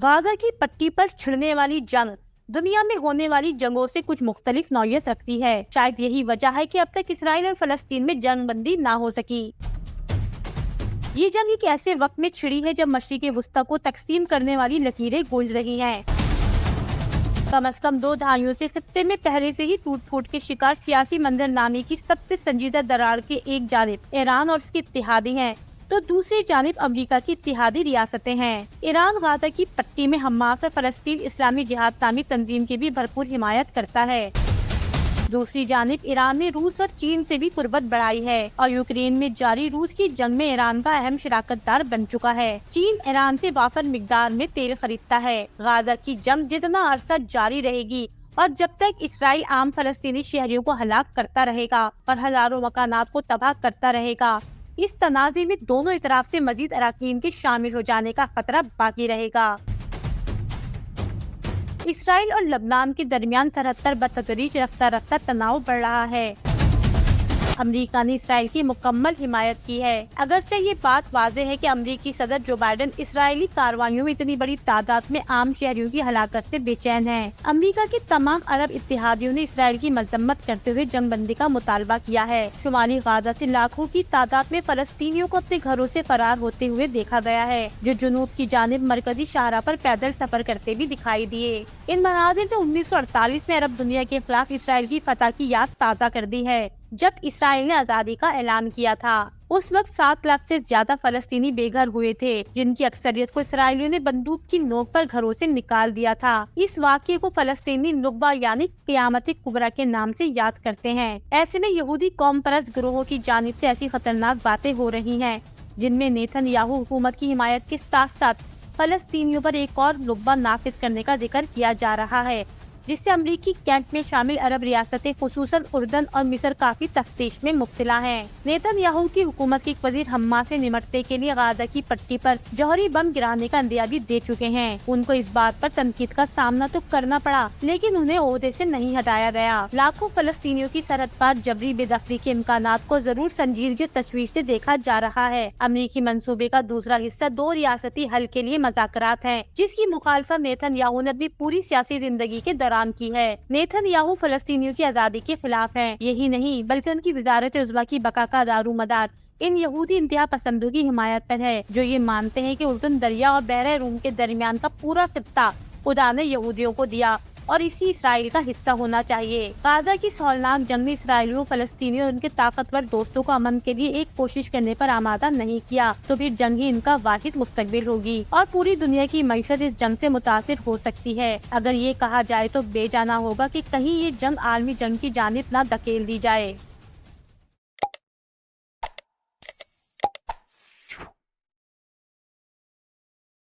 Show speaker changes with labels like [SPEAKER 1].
[SPEAKER 1] Gaza की पट्टी पर छिड़ने वाली जंग दुनिया में होने वाली जंगों से कुछ मुख्तलिफ नौयत रखती है। शायद यही वजह है कि अब तक इसराइल और फलस्तीन में जंग बंदी ना हो सकी। ये जंग एक ऐसे वक्त में छिड़ी है जब मशरिक़ वुस्ता को तकसीम करने वाली लकीरें गूंज रही हैं। कम से कम 2 दहाइयों से खित्ते में पहले से ही टूट फूट के शिकार सियासी मंजरनामे की सबसे संजीदा दरार के एक जानिब ईरान और उसके इत्तेहादी हैं, तो दूसरी जानिब अमेरिका की इत्तेहादी रियासतें हैं। ईरान गाजा की पट्टी में हमास और फलस्तीन इस्लामी जिहाद नामी तंजीम की भी भरपूर हिमायत करता है। दूसरी जानिब ईरान ने रूस और चीन से भी कुर्बत बढ़ाई है और यूक्रेन में जारी रूस की जंग में ईरान का अहम शराकतदार बन चुका है। चीन ईरान से वाफर मिकदार में तेल खरीदता है। गाजा की जंग जितना अरसा जारी रहेगी और जब तक इसराइल आम फलस्तीनी शहरियों को हलाक करता रहेगा और हजारों मकानात को तबाह करता रहेगा, इस तनाज़े में दोनों इतराफ से मजीद अराकीन के शामिल हो जाने का खतरा बाकी रहेगा। इसराइल और लबनान के दरमियान सरहद पर बतदरीज रफ्ता रफ्ता तनाव बढ़ रहा है। अमेरिका ने इसराइल की मुकम्मल हिमायत की है। अगरचे ये बात वाज़ेह है कि अमेरिकी सदर जो बाइडेन इसराइली कार्रवाइयों में इतनी बड़ी तादाद में आम शहरियों की हलाकत से बेचैन है। अमेरिका के तमाम अरब इत्तेहादियों ने इसराइल की मजम्मत करते हुए जंग बंदी का मुतालबा किया है। शुमाली गाजा से लाखों की तादाद में फलस्तीनियों को अपने घरों से फरार होते हुए देखा गया है, जो जुनूब की जानिब मरकजी शाहरा पर पैदल सफर करते भी दिखाई दिए। इन मनाजिर ने 1948 में अरब दुनिया के खिलाफ इसराइल की फतह की याद ताज़ा कर दी है, जब इसराइल ने आज़ादी का ऐलान किया था। उस वक्त 7 लाख से ज्यादा फलस्तीनी बेघर हुए थे, जिनकी अक्सरियत को इसराइलियों ने बंदूक की नोक पर घरों से निकाल दिया था। इस वाक़ये को फलस्तीनी नुक्बा यानी क़यामत कुबरा के नाम से याद करते हैं। ऐसे में यहूदी कौम परस्त गिरोहों की जानिब से ऐसी खतरनाक बातें हो रही हैं, जिनमें नेतन्याहू हुकूमत की हिमायत के साथ साथ फलस्तीनियों पर एक और नुक्बा नाफिज करने का जिक्र किया जा रहा है, जिससे अमरीकी कैंप में शामिल अरब रियासतें खुसूसन उर्दन और मिस्र काफी तफ्तीश में मुब्तला हैं। नेतन्याहू की हुकूमत के वजीर हम्मास से निमटने के लिए गाजा की पट्टी पर जौहरी बम गिराने का इंदिया भी दे चुके हैं। उनको इस बात पर तनकीद का सामना तो करना पड़ा, लेकिन उन्हें ओहदे से नहीं हटाया गया। लाखों फलस्तीनियों की सरहद पर जबरी बेदखली के इम्कानात को जरूर संजीदगी और तशवीश से देखा जा रहा है। अमरीकी मंसूबे का दूसरा हिस्सा 2 रियासती हल के लिए मुज़ाकरात है, जिसकी मुखालफत नेतन्याहू ने अपनी पूरी सियासी जिंदगी के दौरान की है। नेतन्याहू फलस्तीनियों की आज़ादी के खिलाफ है। यही नहीं बल्कि उनकी वज़ारत उज़्मा की बका का दारोमदार इन यहूदी इंतहा पसंदों की हिमायत पर है, जो ये मानते हैं कि उर्दन दरिया और बहरे रूम के दरमियान का पूरा खित्ता खुदा ने यहूदियों को दिया और इसी इसराइल का हिस्सा होना चाहिए। गाजा की हौलनाक जंग ने इसराइलियों, फलस्तीनियों और उनके ताकतवर दोस्तों को अमन के लिए एक कोशिश करने पर आमादा नहीं किया, तो फिर जंग ही इनका वाहिद मुस्तकबिल होगी और पूरी दुनिया की मईशत इस जंग से मुतासिर हो सकती है। अगर ये कहा जाए तो बेजाना होगा कि कहीं ये जंग आलमी जंग की जानिब न धकेल दी जाए।